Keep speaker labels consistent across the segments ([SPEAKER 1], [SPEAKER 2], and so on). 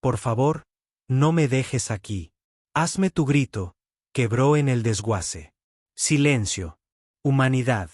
[SPEAKER 1] Por favor, no me dejes aquí. Hazme tu grito, quebró en el desguace. Silencio. Humanidad.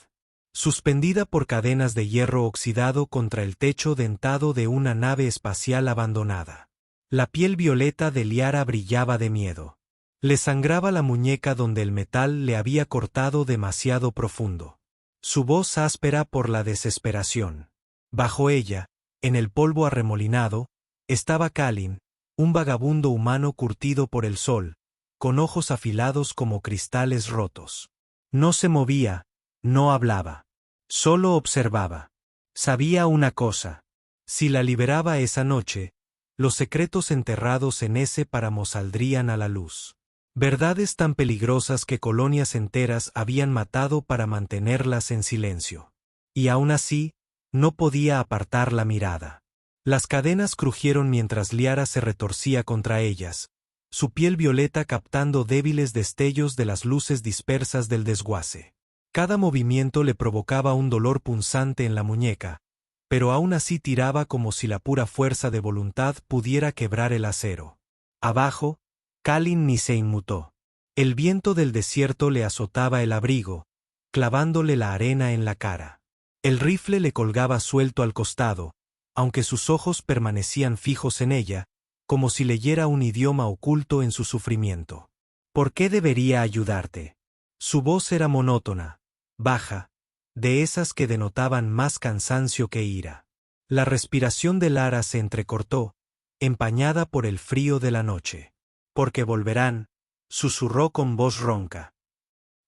[SPEAKER 1] Suspendida por cadenas de hierro oxidado contra el techo dentado de una nave espacial abandonada. La piel violeta de Liara brillaba de miedo. Le sangraba la muñeca donde el metal le había cortado demasiado profundo. Su voz áspera por la desesperación. Bajo ella, en el polvo arremolinado, estaba Kalin, un vagabundo humano curtido por el sol, con ojos afilados como cristales rotos. No se movía, no hablaba. Solo observaba. Sabía una cosa. Si la liberaba esa noche, los secretos enterrados en ese páramo saldrían a la luz. Verdades tan peligrosas que colonias enteras habían matado para mantenerlas en silencio. Y aún así, no podía apartar la mirada. Las cadenas crujieron mientras Liara se retorcía contra ellas, su piel violeta captando débiles destellos de las luces dispersas del desguace. Cada movimiento le provocaba un dolor punzante en la muñeca, pero aún así tiraba como si la pura fuerza de voluntad pudiera quebrar el acero. Abajo, Kalin ni se inmutó. El viento del desierto le azotaba el abrigo, clavándole la arena en la cara. El rifle le colgaba suelto al costado, aunque sus ojos permanecían fijos en ella, como si leyera un idioma oculto en su sufrimiento. ¿Por qué debería ayudarte? Su voz era monótona, baja, de esas que denotaban más cansancio que ira. La respiración de Lara se entrecortó, empañada por el frío de la noche. Porque volverán, susurró con voz ronca.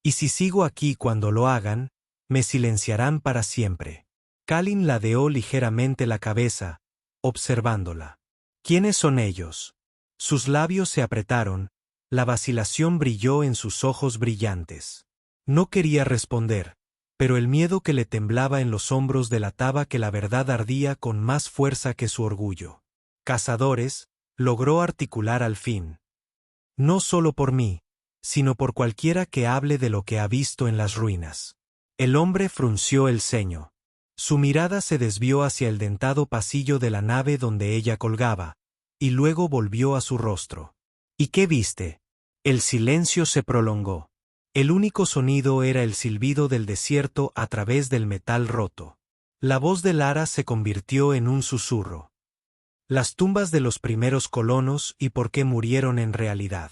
[SPEAKER 1] Y si sigo aquí cuando lo hagan, me silenciarán para siempre. Kalin ladeó ligeramente la cabeza, observándola. ¿Quiénes son ellos? Sus labios se apretaron, la vacilación brilló en sus ojos brillantes. No quería responder, pero el miedo que le temblaba en los hombros delataba que la verdad ardía con más fuerza que su orgullo. Cazadores, logró articular al fin. No solo por mí, sino por cualquiera que hable de lo que ha visto en las ruinas. El hombre frunció el ceño. Su mirada se desvió hacia el dentado pasillo de la nave donde ella colgaba, y luego volvió a su rostro. ¿Y qué viste? El silencio se prolongó. El único sonido era el silbido del desierto a través del metal roto. La voz de Lara se convirtió en un susurro. Las tumbas de los primeros colonos y por qué murieron en realidad.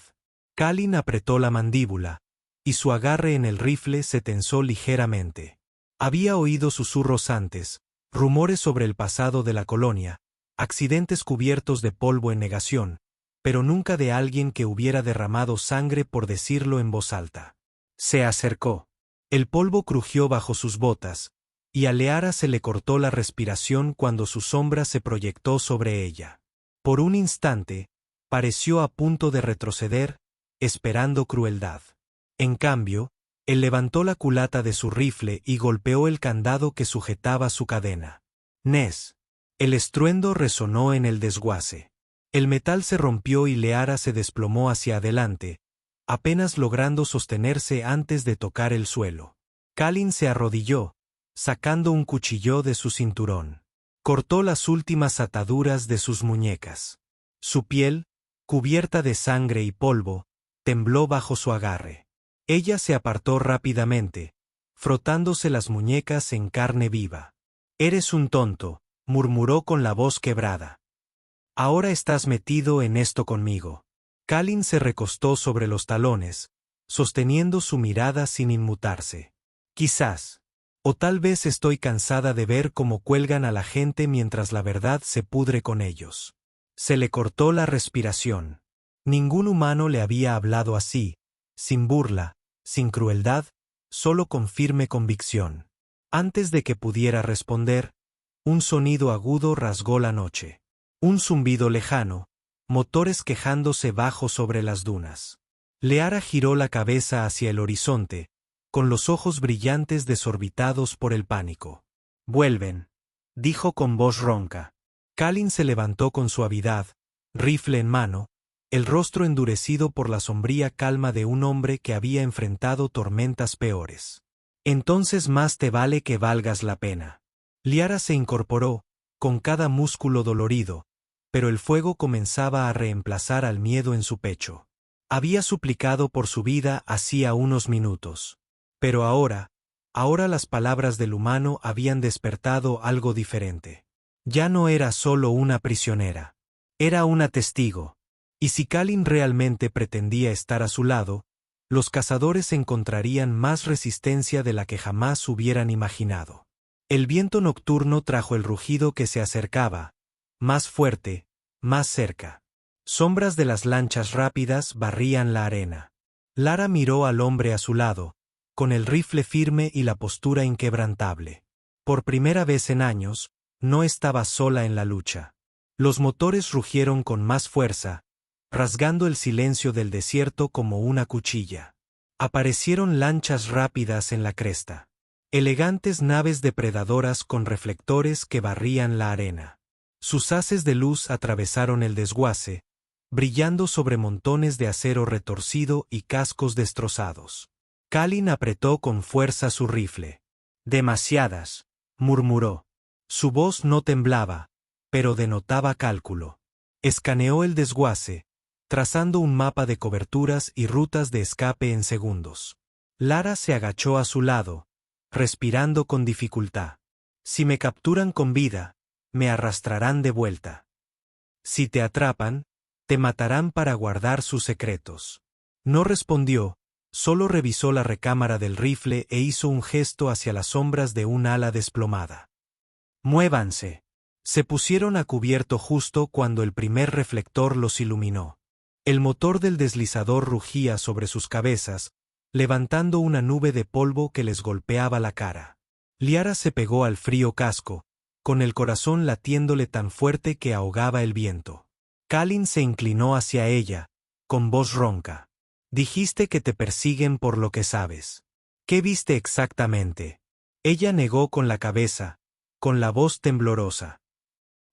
[SPEAKER 1] Kalin apretó la mandíbula, y su agarre en el rifle se tensó ligeramente. Había oído susurros antes, rumores sobre el pasado de la colonia, accidentes cubiertos de polvo en negación, pero nunca de alguien que hubiera derramado sangre por decirlo en voz alta. Se acercó. El polvo crujió bajo sus botas, y a Liara se le cortó la respiración cuando su sombra se proyectó sobre ella. Por un instante, pareció a punto de retroceder, esperando crueldad. En cambio, él levantó la culata de su rifle y golpeó el candado que sujetaba su cadena. Ness. El estruendo resonó en el desguace. El metal se rompió y Liara se desplomó hacia adelante, apenas logrando sostenerse antes de tocar el suelo. Kalin se arrodilló, sacando un cuchillo de su cinturón. Cortó las últimas ataduras de sus muñecas. Su piel, cubierta de sangre y polvo, tembló bajo su agarre. Ella se apartó rápidamente, frotándose las muñecas en carne viva. «Eres un tonto», murmuró con la voz quebrada. «Ahora estás metido en esto conmigo». Kalin se recostó sobre los talones, sosteniendo su mirada sin inmutarse. «Quizás. O tal vez estoy cansada de ver cómo cuelgan a la gente mientras la verdad se pudre con ellos». Se le cortó la respiración. Ningún humano le había hablado así, sin burla, sin crueldad, solo con firme convicción. Antes de que pudiera responder, un sonido agudo rasgó la noche. Un zumbido lejano, motores quejándose bajo sobre las dunas. Liara giró la cabeza hacia el horizonte, con los ojos brillantes desorbitados por el pánico. «Vuelven», dijo con voz ronca. Kalin se levantó con suavidad, rifle en mano, el rostro endurecido por la sombría calma de un hombre que había enfrentado tormentas peores. «Entonces más te vale que valgas la pena». Liara se incorporó, con cada músculo dolorido, pero el fuego comenzaba a reemplazar al miedo en su pecho. Había suplicado por su vida hacía unos minutos. Pero ahora las palabras del humano habían despertado algo diferente. Ya no era solo una prisionera. Era una testigo. Y si Kalin realmente pretendía estar a su lado, los cazadores encontrarían más resistencia de la que jamás hubieran imaginado. El viento nocturno trajo el rugido que se acercaba, más fuerte, más cerca. Sombras de las lanchas rápidas barrían la arena. Lara miró al hombre a su lado, con el rifle firme y la postura inquebrantable. Por primera vez en años, no estaba sola en la lucha. Los motores rugieron con más fuerza, rasgando el silencio del desierto como una cuchilla. Aparecieron lanchas rápidas en la cresta. Elegantes naves depredadoras con reflectores que barrían la arena. Sus haces de luz atravesaron el desguace, brillando sobre montones de acero retorcido y cascos destrozados. Kalin apretó con fuerza su rifle. «Demasiadas», murmuró. Su voz no temblaba, pero denotaba cálculo. Escaneó el desguace, trazando un mapa de coberturas y rutas de escape en segundos. Lara se agachó a su lado, respirando con dificultad. «Si me capturan con vida, me arrastrarán de vuelta. Si te atrapan, te matarán para guardar sus secretos». No respondió, solo revisó la recámara del rifle e hizo un gesto hacia las sombras de un ala desplomada. «Muévanse». Se pusieron a cubierto justo cuando el primer reflector los iluminó. El motor del deslizador rugía sobre sus cabezas, levantando una nube de polvo que les golpeaba la cara. Liara se pegó al frío casco, con el corazón latiéndole tan fuerte que ahogaba el viento. Kalin se inclinó hacia ella, con voz ronca. «Dijiste que te persiguen por lo que sabes. ¿Qué viste exactamente?» Ella negó con la cabeza, con la voz temblorosa.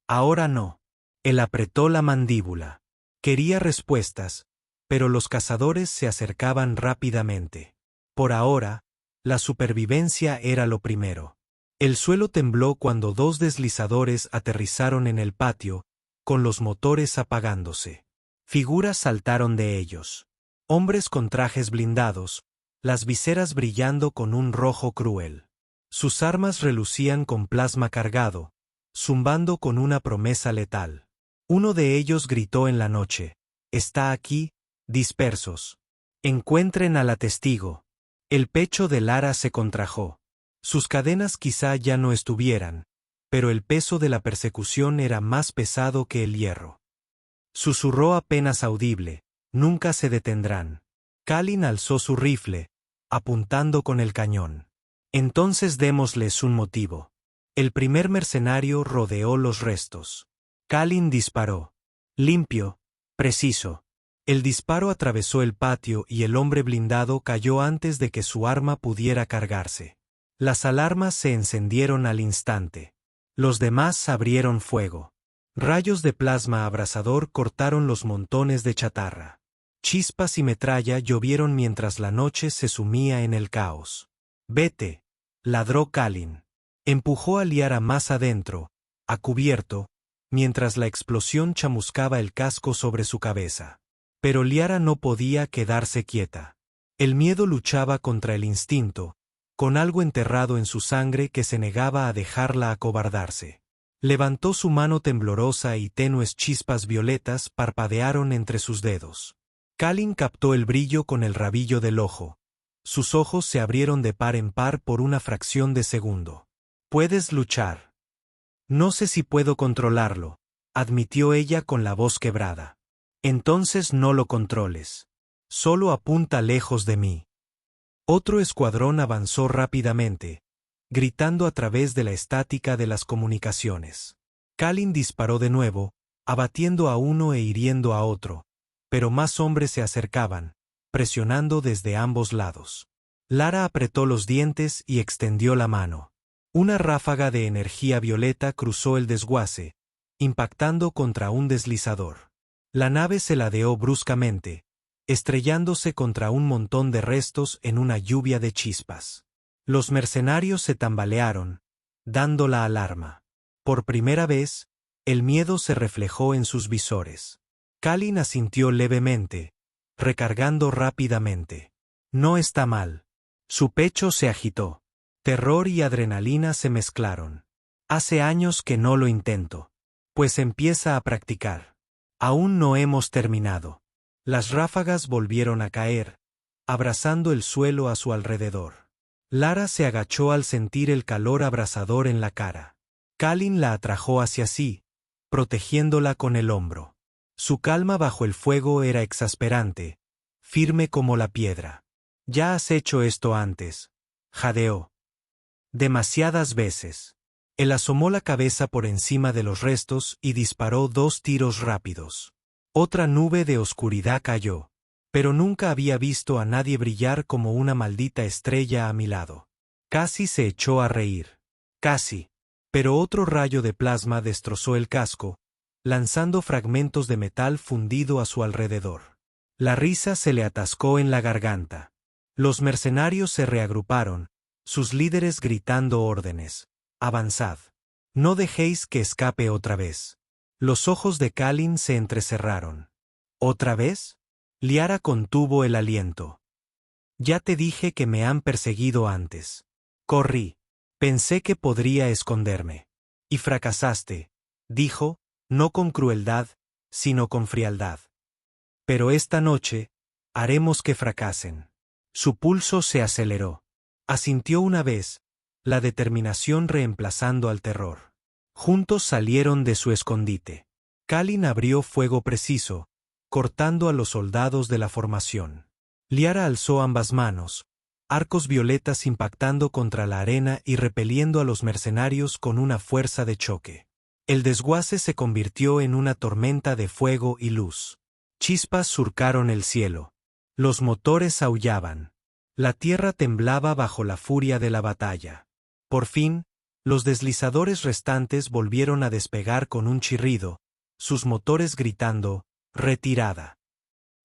[SPEAKER 1] «Ahora no». Él apretó la mandíbula. Quería respuestas, pero los cazadores se acercaban rápidamente. Por ahora, la supervivencia era lo primero. El suelo tembló cuando dos deslizadores aterrizaron en el patio, con los motores apagándose. Figuras saltaron de ellos. Hombres con trajes blindados, las viseras brillando con un rojo cruel. Sus armas relucían con plasma cargado, zumbando con una promesa letal. Uno de ellos gritó en la noche: «Está aquí, dispersos. Encuentren a la testigo». El pecho de Lara se contrajo. Sus cadenas quizá ya no estuvieran, pero el peso de la persecución era más pesado que el hierro. Susurró apenas audible: «Nunca se detendrán». Kalin alzó su rifle, apuntando con el cañón. «Entonces démosles un motivo». El primer mercenario rodeó los restos. Kalin disparó. Limpio, preciso. El disparo atravesó el patio y el hombre blindado cayó antes de que su arma pudiera cargarse. Las alarmas se encendieron al instante. Los demás abrieron fuego. Rayos de plasma abrasador cortaron los montones de chatarra. Chispas y metralla llovieron mientras la noche se sumía en el caos. «Vete», ladró Kalin. Empujó a Liara más adentro, a cubierto, mientras la explosión chamuscaba el casco sobre su cabeza. Pero Liara no podía quedarse quieta. El miedo luchaba contra el instinto, con algo enterrado en su sangre que se negaba a dejarla acobardarse. Levantó su mano temblorosa y tenues chispas violetas parpadearon entre sus dedos. Kalin captó el brillo con el rabillo del ojo. Sus ojos se abrieron de par en par por una fracción de segundo. «Puedes luchar». «No sé si puedo controlarlo», admitió ella con la voz quebrada. «Entonces no lo controles. Solo apunta lejos de mí». Otro escuadrón avanzó rápidamente, gritando a través de la estática de las comunicaciones. Kalin disparó de nuevo, abatiendo a uno e hiriendo a otro, pero más hombres se acercaban, presionando desde ambos lados. Lara apretó los dientes y extendió la mano. Una ráfaga de energía violeta cruzó el desguace, impactando contra un deslizador. La nave se ladeó bruscamente, estrellándose contra un montón de restos en una lluvia de chispas. Los mercenarios se tambalearon, dando la alarma. Por primera vez, El miedo se reflejó en sus visores. Kalin asintió levemente, recargando rápidamente. No está mal. Su pecho se agitó. Terror y adrenalina se mezclaron. Hace años que no lo intento. Pues empieza a practicar. Aún no hemos terminado. Las ráfagas volvieron a caer, abrazando el suelo a su alrededor. Lara se agachó al sentir el calor abrasador en la cara. Kalin la atrajo hacia sí, protegiéndola con el hombro. Su calma bajo el fuego era exasperante, firme como la piedra. Ya has hecho esto antes, jadeó. Demasiadas veces. Él asomó la cabeza por encima de los restos y disparó 2 tiros rápidos. Otra nube de oscuridad cayó. Pero nunca había visto a nadie brillar como una maldita estrella a mi lado. Casi se echó a reír. Casi. Pero otro rayo de plasma destrozó el casco, lanzando fragmentos de metal fundido a su alrededor. La risa se le atascó en la garganta. Los mercenarios se reagruparon, sus líderes gritando órdenes. Avanzad. No dejéis que escape otra vez. Los ojos de Kalin se entrecerraron. ¿Otra vez? Liara contuvo el aliento. Ya te dije que me han perseguido antes. Corrí. Pensé que podría esconderme. Y fracasaste, dijo, no con crueldad, sino con frialdad. Pero esta noche, haremos que fracasen. Su pulso se aceleró. Asintió una vez, la determinación reemplazando al terror. Juntos salieron de su escondite. Kalin abrió fuego preciso, cortando a los soldados de la formación. Liara alzó ambas manos, arcos violetas impactando contra la arena y repeliendo a los mercenarios con una fuerza de choque. El desguace se convirtió en una tormenta de fuego y luz. Chispas surcaron el cielo. Los motores aullaban. La tierra temblaba bajo la furia de la batalla. Por fin, los deslizadores restantes volvieron a despegar con un chirrido, sus motores gritando, «¡Retirada!».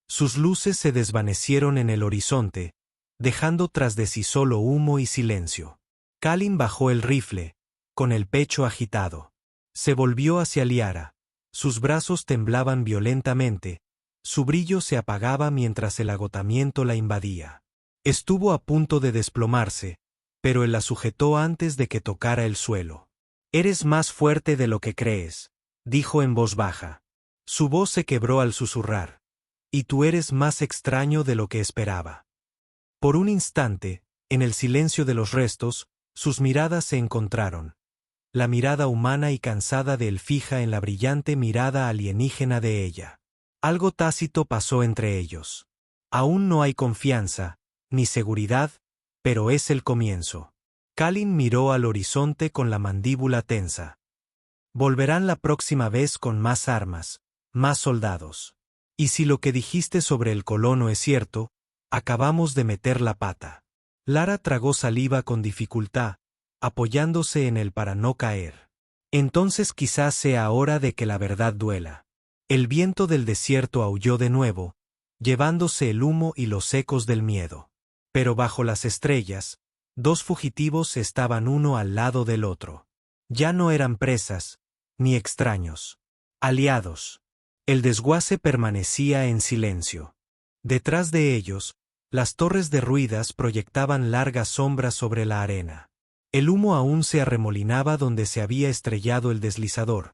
[SPEAKER 1] Sus luces se desvanecieron en el horizonte, dejando tras de sí solo humo y silencio. Kalin bajó el rifle, con el pecho agitado. Se volvió hacia Liara. Sus brazos temblaban violentamente, su brillo se apagaba mientras el agotamiento la invadía. Estuvo a punto de desplomarse, pero él la sujetó antes de que tocara el suelo. «Eres más fuerte de lo que crees», dijo en voz baja. Su voz se quebró al susurrar. «Y tú eres más extraño de lo que esperaba». Por un instante, en el silencio de los restos, sus miradas se encontraron. La mirada humana y cansada de él fija en la brillante mirada alienígena de ella. Algo tácito pasó entre ellos. Aún no hay confianza, ni seguridad, pero es el comienzo. Kalin miró al horizonte con la mandíbula tensa. Volverán la próxima vez con más armas, más soldados. Y si lo que dijiste sobre el colono es cierto, acabamos de meter la pata. Lara tragó saliva con dificultad, apoyándose en él para no caer. Entonces quizás sea hora de que la verdad duela. El viento del desierto aulló de nuevo, llevándose el humo y los ecos del miedo. Pero bajo las estrellas, 2 fugitivos estaban uno al lado del otro. Ya no eran presas, ni extraños. Aliados. El desguace permanecía en silencio. Detrás de ellos, las torres derruidas proyectaban largas sombras sobre la arena. El humo aún se arremolinaba donde se había estrellado el deslizador,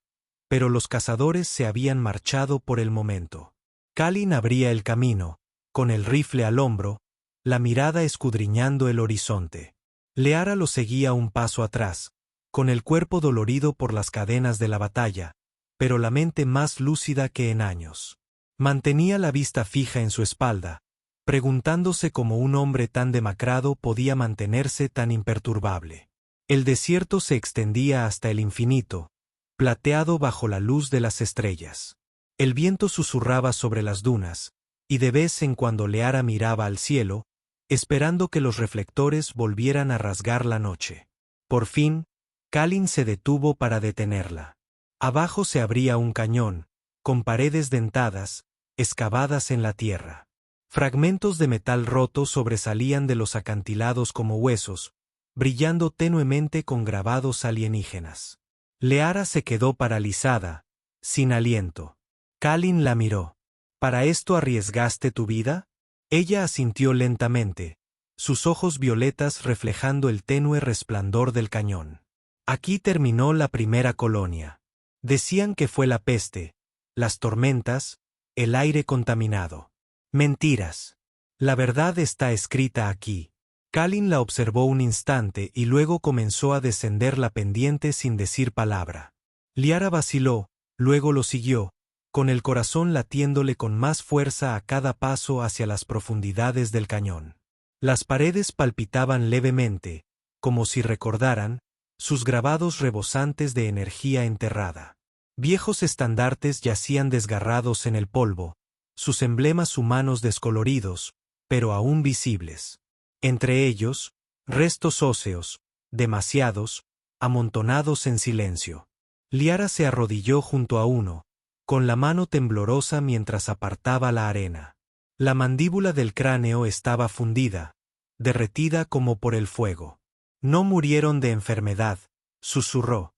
[SPEAKER 1] pero los cazadores se habían marchado por el momento. Kalin abría el camino, con el rifle al hombro, la mirada escudriñando el horizonte. Liara lo seguía un paso atrás, con el cuerpo dolorido por las cadenas de la batalla, pero la mente más lúcida que en años. Mantenía la vista fija en su espalda, preguntándose cómo un hombre tan demacrado podía mantenerse tan imperturbable. El desierto se extendía hasta el infinito, plateado bajo la luz de las estrellas. El viento susurraba sobre las dunas, y de vez en cuando Liara miraba al cielo, esperando que los reflectores volvieran a rasgar la noche. Por fin, Kalin se detuvo para detenerla. Abajo se abría un cañón, con paredes dentadas, excavadas en la tierra. Fragmentos de metal roto sobresalían de los acantilados como huesos, brillando tenuemente con grabados alienígenas. Liara se quedó paralizada, sin aliento. Kalin la miró. ¿Para esto arriesgaste tu vida? Ella asintió lentamente, sus ojos violetas reflejando el tenue resplandor del cañón. Aquí terminó la primera colonia. Decían que fue la peste, las tormentas, el aire contaminado. Mentiras. La verdad está escrita aquí. Kalin la observó un instante y luego comenzó a descender la pendiente sin decir palabra. Liara vaciló, luego lo siguió, con el corazón latiéndole con más fuerza a cada paso hacia las profundidades del cañón. Las paredes palpitaban levemente, como si recordaran, sus grabados rebosantes de energía enterrada. Viejos estandartes yacían desgarrados en el polvo, sus emblemas humanos descoloridos, pero aún visibles. Entre ellos, restos óseos, demasiados, amontonados en silencio. Liara se arrodilló junto a uno, con la mano temblorosa mientras apartaba la arena. La mandíbula del cráneo estaba fundida, derretida como por el fuego. No murieron de enfermedad, susurró.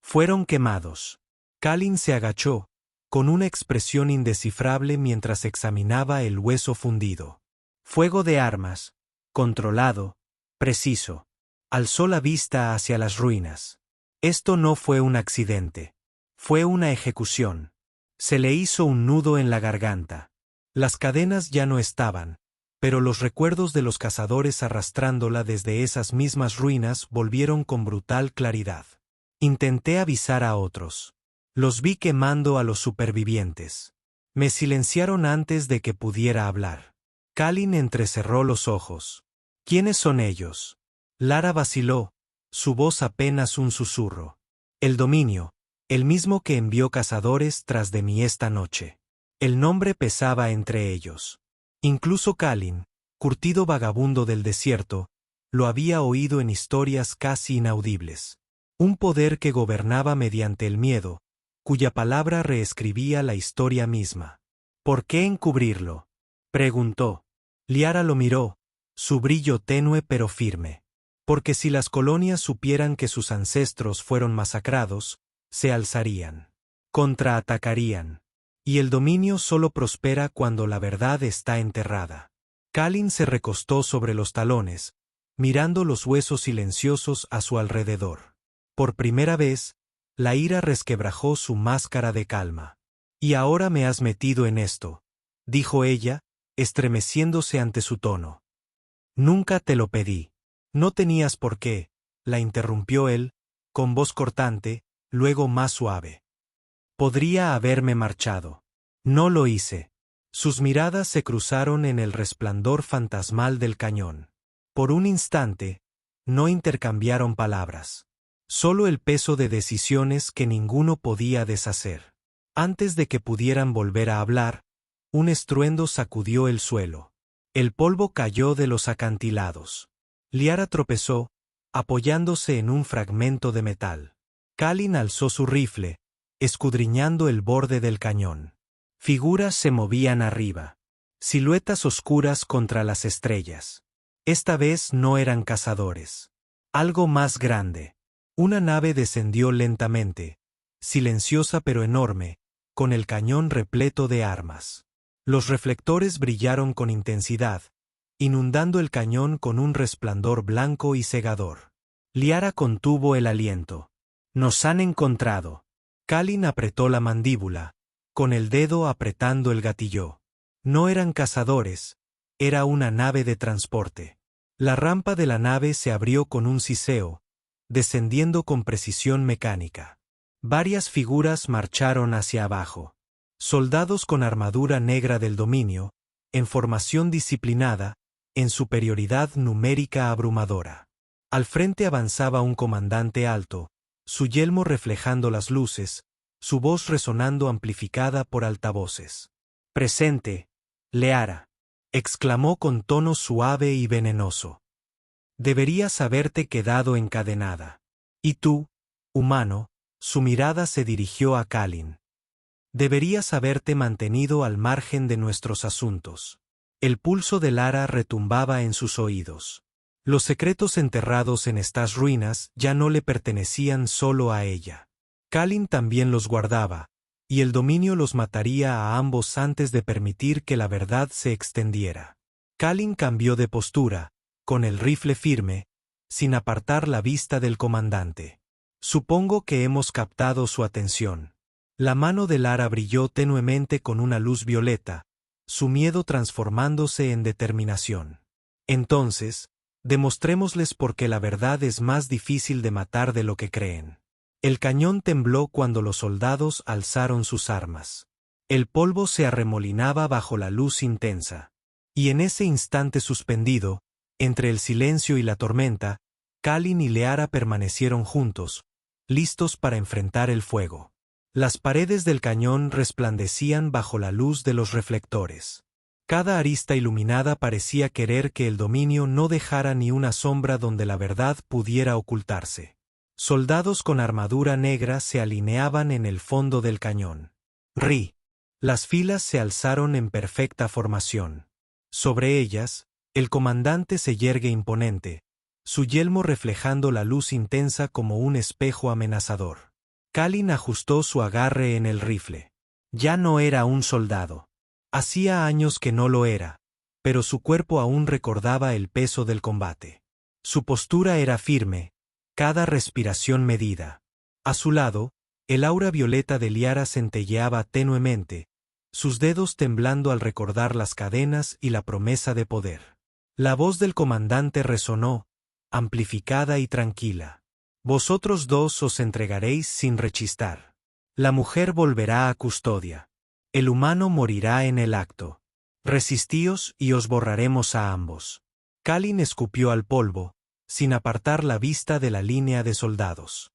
[SPEAKER 1] Fueron quemados. Kalin se agachó, con una expresión indescifrable mientras examinaba el hueso fundido. Fuego de armas, controlado, preciso. Alzó la vista hacia las ruinas. Esto no fue un accidente. Fue una ejecución. Se le hizo un nudo en la garganta. Las cadenas ya no estaban, pero los recuerdos de los cazadores arrastrándola desde esas mismas ruinas volvieron con brutal claridad. Intenté avisar a otros. Los vi quemando a los supervivientes. Me silenciaron antes de que pudiera hablar. Kalin entrecerró los ojos. ¿Quiénes son ellos? Lara vaciló, su voz apenas un susurro. El dominio, el mismo que envió cazadores tras de mí esta noche. El nombre pesaba entre ellos. Incluso Kalin, curtido vagabundo del desierto, lo había oído en historias casi inaudibles. Un poder que gobernaba mediante el miedo, cuya palabra reescribía la historia misma. ¿Por qué encubrirlo?, preguntó. Liara lo miró, su brillo tenue pero firme. Porque si las colonias supieran que sus ancestros fueron masacrados, se alzarían. Contraatacarían. Y el dominio solo prospera cuando la verdad está enterrada. Kalin se recostó sobre los talones, mirando los huesos silenciosos a su alrededor. Por primera vez, la ira resquebrajó su máscara de calma. «Y ahora me has metido en esto», dijo ella, estremeciéndose ante su tono. «Nunca te lo pedí». «No tenías por qué», la interrumpió él, con voz cortante, luego más suave. «Podría haberme marchado. No lo hice». Sus miradas se cruzaron en el resplandor fantasmal del cañón. Por un instante, no intercambiaron palabras. Solo el peso de decisiones que ninguno podía deshacer. Antes de que pudieran volver a hablar, un estruendo sacudió el suelo. El polvo cayó de los acantilados. Liara tropezó, apoyándose en un fragmento de metal. Kalin alzó su rifle, escudriñando el borde del cañón. Figuras se movían arriba. Siluetas oscuras contra las estrellas. Esta vez no eran cazadores. Algo más grande. Una nave descendió lentamente, silenciosa pero enorme, con el cañón repleto de armas. Los reflectores brillaron con intensidad, inundando el cañón con un resplandor blanco y cegador. Liara contuvo el aliento. «Nos han encontrado». Kalin apretó la mandíbula, con el dedo apretando el gatillo. No eran cazadores, era una nave de transporte. La rampa de la nave se abrió con un siseo, descendiendo con precisión mecánica. Varias figuras marcharon hacia abajo. Soldados con armadura negra del dominio, en formación disciplinada, en superioridad numérica abrumadora. Al frente avanzaba un comandante alto, su yelmo reflejando las luces, su voz resonando amplificada por altavoces. «Presente, Liara», exclamó con tono suave y venenoso. «Deberías haberte quedado encadenada. Y tú, humano», su mirada se dirigió a Kalin. «Deberías haberte mantenido al margen de nuestros asuntos». El pulso de Lara retumbaba en sus oídos. Los secretos enterrados en estas ruinas ya no le pertenecían solo a ella. Kalin también los guardaba, y el dominio los mataría a ambos antes de permitir que la verdad se extendiera. Kalin cambió de postura, con el rifle firme, sin apartar la vista del comandante. Supongo que hemos captado su atención. La mano de Lara brilló tenuemente con una luz violeta, su miedo transformándose en determinación. Entonces, demostrémosles por qué la verdad es más difícil de matar de lo que creen. El cañón tembló cuando los soldados alzaron sus armas. El polvo se arremolinaba bajo la luz intensa. Y en ese instante suspendido, entre el silencio y la tormenta, Kalin y Liara permanecieron juntos, listos para enfrentar el fuego. Las paredes del cañón resplandecían bajo la luz de los reflectores. Cada arista iluminada parecía querer que el dominio no dejara ni una sombra donde la verdad pudiera ocultarse. Soldados con armadura negra se alineaban en el fondo del cañón. Las filas se alzaron en perfecta formación. Sobre ellas, el comandante se yergue imponente, su yelmo reflejando la luz intensa como un espejo amenazador. Kalin ajustó su agarre en el rifle. Ya no era un soldado. Hacía años que no lo era, pero su cuerpo aún recordaba el peso del combate. Su postura era firme, cada respiración medida. A su lado, el aura violeta de Liara centelleaba tenuemente, sus dedos temblando al recordar las cadenas y la promesa de poder. La voz del comandante resonó, amplificada y tranquila. Vosotros dos os entregaréis sin rechistar. La mujer volverá a custodia. El humano morirá en el acto. Resistíos y os borraremos a ambos. Kalin escupió al polvo, sin apartar la vista de la línea de soldados.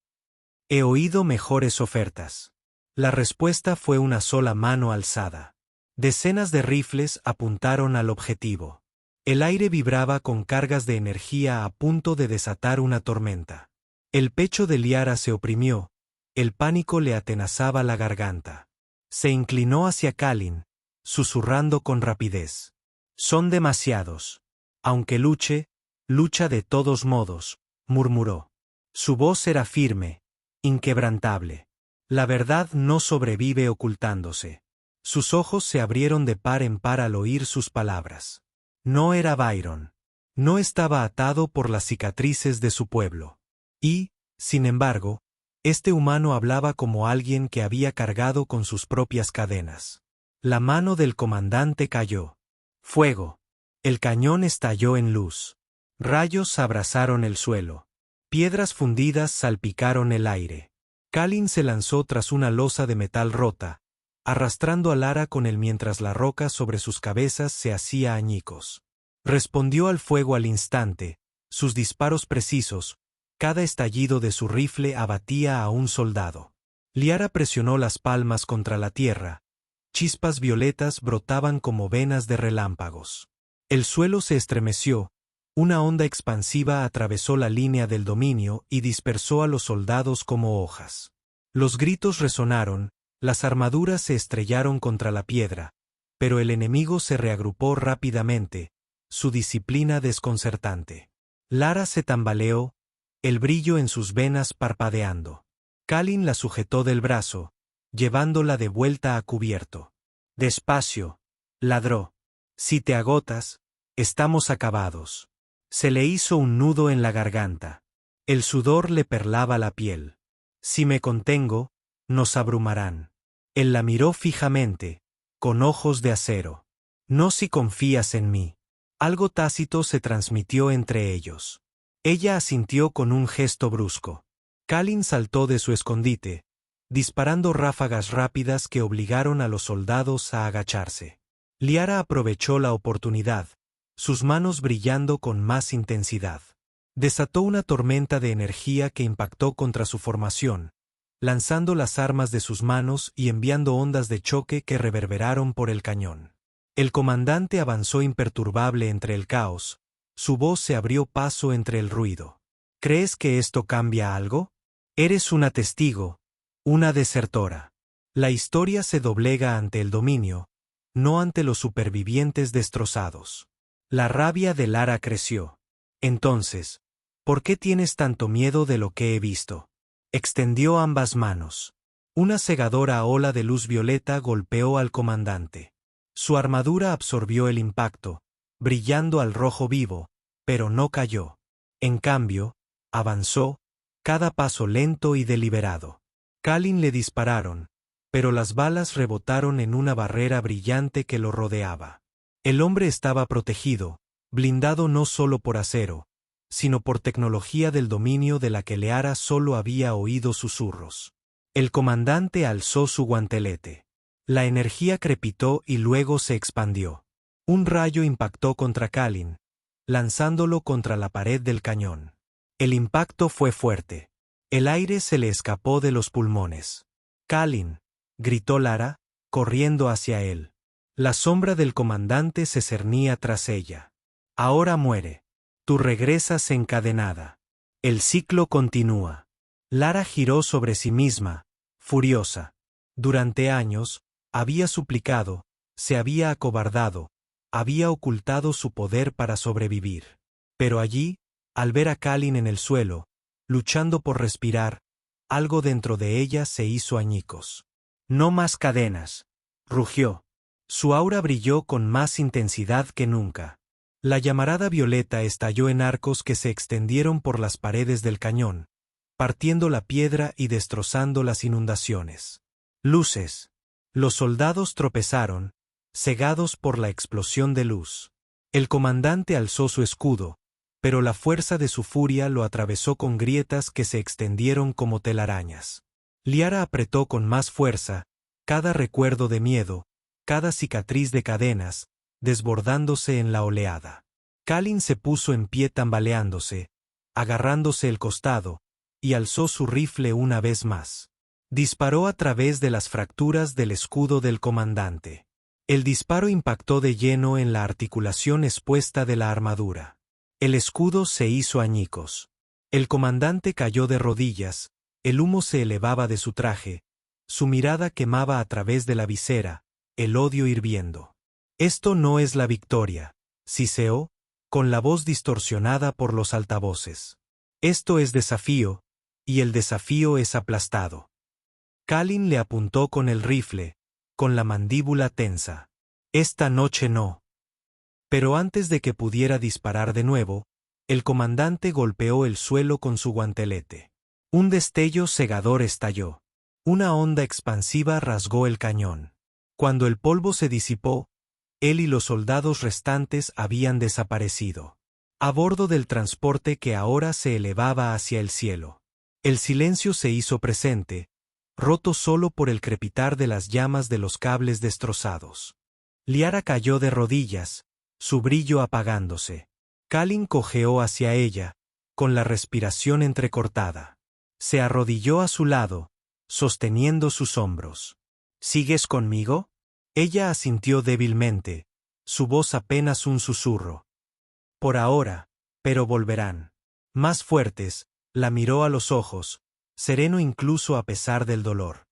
[SPEAKER 1] He oído mejores ofertas. La respuesta fue una sola mano alzada. Decenas de rifles apuntaron al objetivo. El aire vibraba con cargas de energía a punto de desatar una tormenta. El pecho de Liara se oprimió, el pánico le atenazaba la garganta. Se inclinó hacia Kalin, susurrando con rapidez. Son demasiados. Aunque luche, lucha de todos modos, murmuró. Su voz era firme, inquebrantable. La verdad no sobrevive ocultándose. Sus ojos se abrieron de par en par al oír sus palabras. No era Byron. No estaba atado por las cicatrices de su pueblo. Y, sin embargo, este humano hablaba como alguien que había cargado con sus propias cadenas. La mano del comandante cayó. Fuego. El cañón estalló en luz. Rayos abrazaron el suelo. Piedras fundidas salpicaron el aire. Kalin se lanzó tras una losa de metal rota, arrastrando a Lara con él mientras la roca sobre sus cabezas se hacía añicos. Respondió al fuego al instante, sus disparos precisos, cada estallido de su rifle abatía a un soldado. Liara presionó las palmas contra la tierra, chispas violetas brotaban como venas de relámpagos. El suelo se estremeció, una onda expansiva atravesó la línea del dominio y dispersó a los soldados como hojas. Los gritos resonaron, las armaduras se estrellaron contra la piedra, pero el enemigo se reagrupó rápidamente, su disciplina desconcertante. Lara se tambaleó, el brillo en sus venas parpadeando. Kalin la sujetó del brazo, llevándola de vuelta a cubierto. Despacio, ladró. Si te agotas, estamos acabados. Se le hizo un nudo en la garganta. El sudor le perlaba la piel. Si me contengo, nos abrumarán. Él la miró fijamente, con ojos de acero. No si confías en mí. Algo tácito se transmitió entre ellos. Ella asintió con un gesto brusco. Kalin saltó de su escondite, disparando ráfagas rápidas que obligaron a los soldados a agacharse. Liara aprovechó la oportunidad, sus manos brillando con más intensidad. Desató una tormenta de energía que impactó contra su formación, lanzando las armas de sus manos y enviando ondas de choque que reverberaron por el cañón. El comandante avanzó imperturbable entre el caos, su voz se abrió paso entre el ruido. ¿Crees que esto cambia algo? Eres una testigo, una desertora. La historia se doblega ante el dominio, no ante los supervivientes destrozados. La rabia de Lara creció. Entonces, ¿por qué tienes tanto miedo de lo que he visto? Extendió ambas manos. Una cegadora ola de luz violeta golpeó al comandante. Su armadura absorbió el impacto, brillando al rojo vivo, pero no cayó. En cambio, avanzó, cada paso lento y deliberado. Kalin le dispararon, pero las balas rebotaron en una barrera brillante que lo rodeaba. El hombre estaba protegido, blindado no solo por acero, sino por tecnología del dominio de la que Liara solo había oído susurros. El comandante alzó su guantelete. La energía crepitó y luego se expandió. Un rayo impactó contra Kalin, lanzándolo contra la pared del cañón. El impacto fue fuerte. El aire se le escapó de los pulmones. «Kalin», gritó Lara, corriendo hacia él. La sombra del comandante se cernía tras ella. «Ahora muere. Tú regresas encadenada. El ciclo continúa». Lara giró sobre sí misma, furiosa. Durante años, había suplicado, se había acobardado, había ocultado su poder para sobrevivir. Pero allí, al ver a Kalin en el suelo, luchando por respirar, algo dentro de ella se hizo añicos. «No más cadenas», rugió. Su aura brilló con más intensidad que nunca. La llamarada violeta estalló en arcos que se extendieron por las paredes del cañón, partiendo la piedra y destrozando las inundaciones. Luces. Los soldados tropezaron, cegados por la explosión de luz. El comandante alzó su escudo, pero la fuerza de su furia lo atravesó con grietas que se extendieron como telarañas. Liara apretó con más fuerza, cada recuerdo de miedo, cada cicatriz de cadenas, desbordándose en la oleada. Kalin se puso en pie tambaleándose, agarrándose el costado, y alzó su rifle una vez más. Disparó a través de las fracturas del escudo del comandante. El disparo impactó de lleno en la articulación expuesta de la armadura. El escudo se hizo añicos. El comandante cayó de rodillas, el humo se elevaba de su traje, su mirada quemaba a través de la visera, el odio hirviendo. «Esto no es la victoria», siseó, con la voz distorsionada por los altavoces. «Esto es desafío, y el desafío es aplastado». Kalin le apuntó con el rifle, con la mandíbula tensa. «Esta noche no». Pero antes de que pudiera disparar de nuevo, el comandante golpeó el suelo con su guantelete. Un destello cegador estalló. Una onda expansiva rasgó el cañón. Cuando el polvo se disipó, él y los soldados restantes habían desaparecido. A bordo del transporte que ahora se elevaba hacia el cielo. El silencio se hizo presente, roto solo por el crepitar de las llamas de los cables destrozados. Liara cayó de rodillas, su brillo apagándose. Kalin cojeó hacia ella, con la respiración entrecortada. Se arrodilló a su lado, sosteniendo sus hombros. «¿Sigues conmigo?» Ella asintió débilmente, su voz apenas un susurro. «Por ahora, pero volverán». Más fuertes, la miró a los ojos, sereno incluso a pesar del dolor.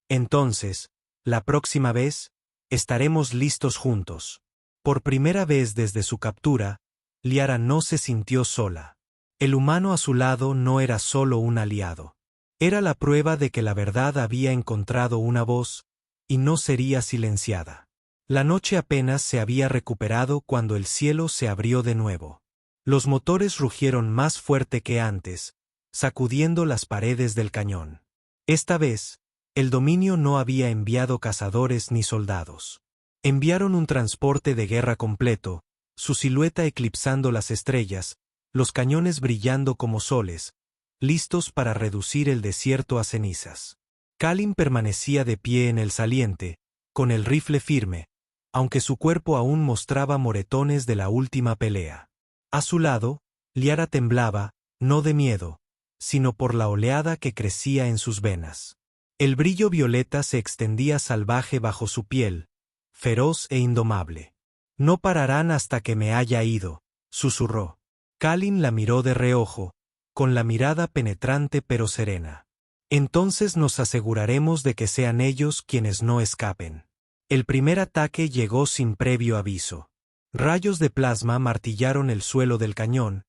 [SPEAKER 1] «Entonces, la próxima vez, estaremos listos juntos». Por primera vez desde su captura, Liara no se sintió sola. El humano a su lado no era solo un aliado. Era la prueba de que la verdad había encontrado una voz, y no sería silenciada. La noche apenas se había recuperado cuando el cielo se abrió de nuevo. Los motores rugieron más fuerte que antes, sacudiendo las paredes del cañón. Esta vez, el dominio no había enviado cazadores ni soldados. Enviaron un transporte de guerra completo, su silueta eclipsando las estrellas, los cañones brillando como soles, listos para reducir el desierto a cenizas. Kalin permanecía de pie en el saliente, con el rifle firme, aunque su cuerpo aún mostraba moretones de la última pelea. A su lado, Liara temblaba, no de miedo, sino por la oleada que crecía en sus venas. El brillo violeta se extendía salvaje bajo su piel, feroz e indomable. «No pararán hasta que me haya ido», susurró. Kalin la miró de reojo, con la mirada penetrante pero serena. «Entonces nos aseguraremos de que sean ellos quienes no escapen». El primer ataque llegó sin previo aviso. Rayos de plasma martillaron el suelo del cañón,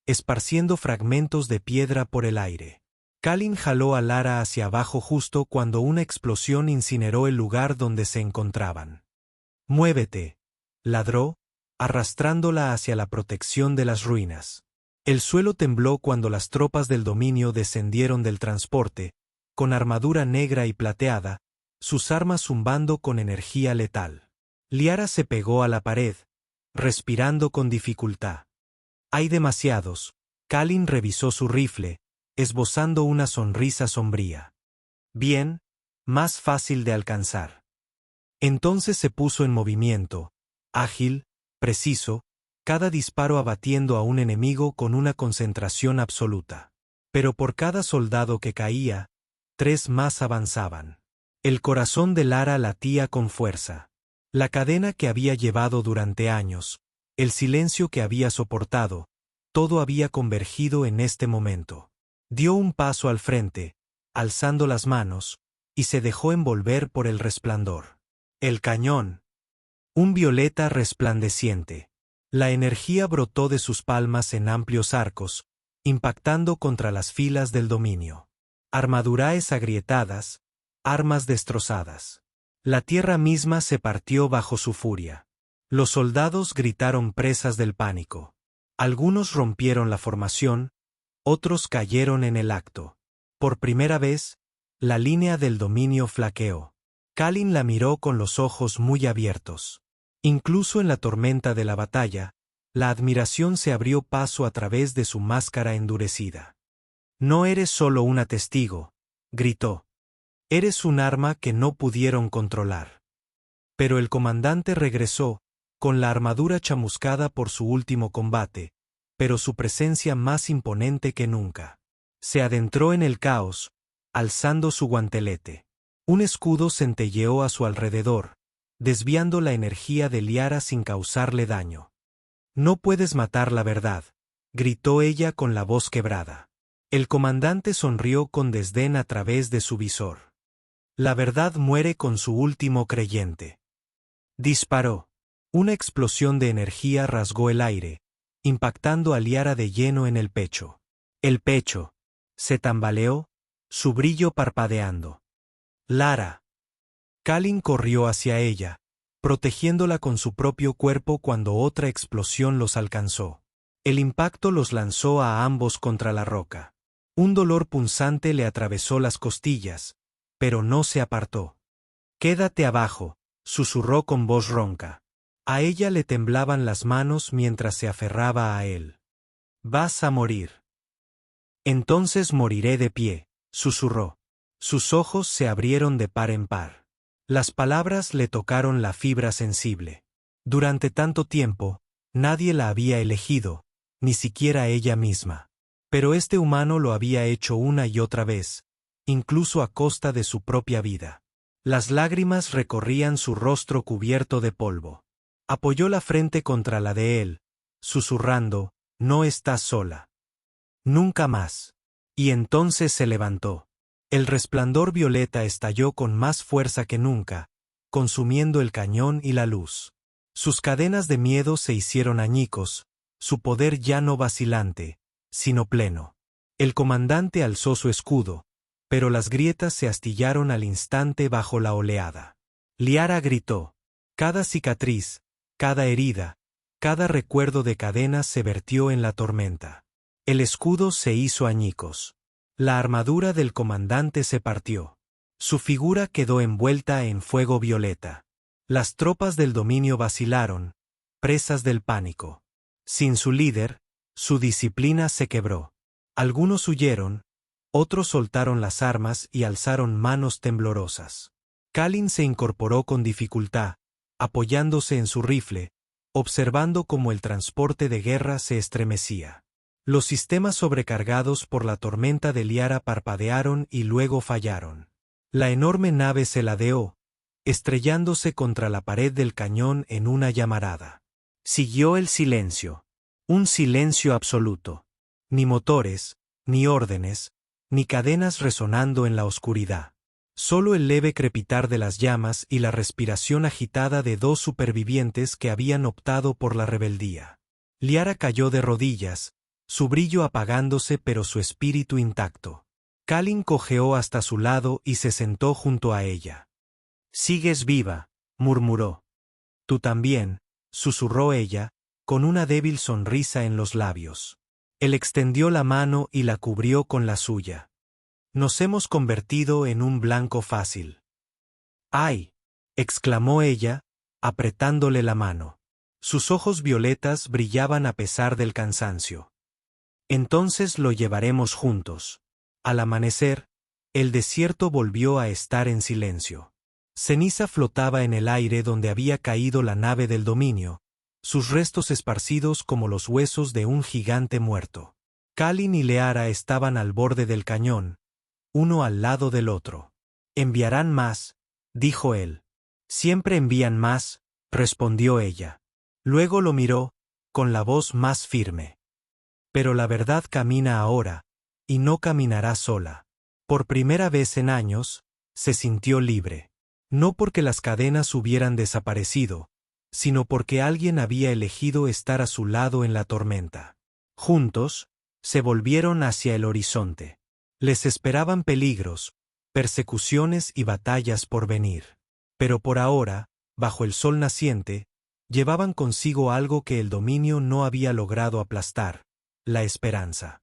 [SPEAKER 1] esparciendo fragmentos de piedra por el aire. Kalin jaló a Lara hacia abajo justo cuando una explosión incineró el lugar donde se encontraban. «Muévete», ladró, arrastrándola hacia la protección de las ruinas. El suelo tembló cuando las tropas del dominio descendieron del transporte, con armadura negra y plateada, sus armas zumbando con energía letal. Liara se pegó a la pared, respirando con dificultad. «Hay demasiados». Kalin revisó su rifle, esbozando una sonrisa sombría. «Bien, más fácil de alcanzar». Entonces se puso en movimiento, ágil, preciso, cada disparo abatiendo a un enemigo con una concentración absoluta. Pero por cada soldado que caía, 3 más avanzaban. El corazón de Lara latía con fuerza. La cadena que había llevado durante años, el silencio que había soportado, todo había convergido en este momento. Dio un paso al frente, alzando las manos, y se dejó envolver por el resplandor. El cañón. Un violeta resplandeciente. La energía brotó de sus palmas en amplios arcos, impactando contra las filas del dominio. Armaduraes agrietadas, armas destrozadas. La tierra misma se partió bajo su furia. Los soldados gritaron presas del pánico. Algunos rompieron la formación, otros cayeron en el acto. Por primera vez, la línea del dominio flaqueó. Kalin la miró con los ojos muy abiertos. Incluso en la tormenta de la batalla, la admiración se abrió paso a través de su máscara endurecida. «No eres solo una testigo», gritó. «Eres un arma que no pudieron controlar». Pero el comandante regresó, con la armadura chamuscada por su último combate, pero su presencia más imponente que nunca. Se adentró en el caos, alzando su guantelete. Un escudo centelleó a su alrededor, desviando la energía de Liara sin causarle daño. «No puedes matar la verdad», gritó ella con la voz quebrada. El comandante sonrió con desdén a través de su visor. «La verdad muere con su último creyente». Disparó. Una explosión de energía rasgó el aire, impactando a Liara de lleno en el pecho. El pecho se tambaleó, su brillo parpadeando. «Lara». Kalin corrió hacia ella, protegiéndola con su propio cuerpo cuando otra explosión los alcanzó. El impacto los lanzó a ambos contra la roca. Un dolor punzante le atravesó las costillas, pero no se apartó. «Quédate abajo», susurró con voz ronca. A ella le temblaban las manos mientras se aferraba a él. «Vas a morir». «Entonces moriré de pie», susurró. Sus ojos se abrieron de par en par. Las palabras le tocaron la fibra sensible. Durante tanto tiempo, nadie la había elegido, ni siquiera ella misma. Pero este humano lo había hecho una y otra vez, incluso a costa de su propia vida. Las lágrimas recorrían su rostro cubierto de polvo. Apoyó la frente contra la de él, susurrando, «No estás sola. Nunca más». Y entonces se levantó. El resplandor violeta estalló con más fuerza que nunca, consumiendo el cañón y la luz. Sus cadenas de miedo se hicieron añicos, su poder ya no vacilante, sino pleno. El comandante alzó su escudo, pero las grietas se astillaron al instante bajo la oleada. Liara gritó. Cada cicatriz, cada herida, cada recuerdo de cadenas se vertió en la tormenta. El escudo se hizo añicos. La armadura del comandante se partió. Su figura quedó envuelta en fuego violeta. Las tropas del dominio vacilaron, presas del pánico. Sin su líder, su disciplina se quebró. Algunos huyeron, otros soltaron las armas y alzaron manos temblorosas. Kalin se incorporó con dificultad, apoyándose en su rifle, observando cómo el transporte de guerra se estremecía. Los sistemas sobrecargados por la tormenta de Liara parpadearon y luego fallaron. La enorme nave se ladeó, estrellándose contra la pared del cañón en una llamarada. Siguió el silencio. Un silencio absoluto. Ni motores, ni órdenes, ni cadenas resonando en la oscuridad. Solo el leve crepitar de las llamas y la respiración agitada de 2 supervivientes que habían optado por la rebeldía. Liara cayó de rodillas, su brillo apagándose pero su espíritu intacto. Kalin cojeó hasta su lado y se sentó junto a ella. «Sigues viva», murmuró. «Tú también», susurró ella, con una débil sonrisa en los labios. Él extendió la mano y la cubrió con la suya. «Nos hemos convertido en un blanco fácil». «¡Ay!», exclamó ella, apretándole la mano. Sus ojos violetas brillaban a pesar del cansancio. «Entonces lo llevaremos juntos». Al amanecer, el desierto volvió a estar en silencio. Ceniza flotaba en el aire donde había caído la nave del dominio, sus restos esparcidos como los huesos de un gigante muerto. Kalin y Leara estaban al borde del cañón, uno al lado del otro. «Enviarán más», dijo él. «Siempre envían más», respondió ella. Luego lo miró, con la voz más firme. «Pero la verdad camina ahora, y no caminará sola». Por primera vez en años, se sintió libre. No porque las cadenas hubieran desaparecido, sino porque alguien había elegido estar a su lado en la tormenta. Juntos, se volvieron hacia el horizonte. Les esperaban peligros, persecuciones y batallas por venir. Pero por ahora, bajo el sol naciente, llevaban consigo algo que el dominio no había logrado aplastar: la esperanza.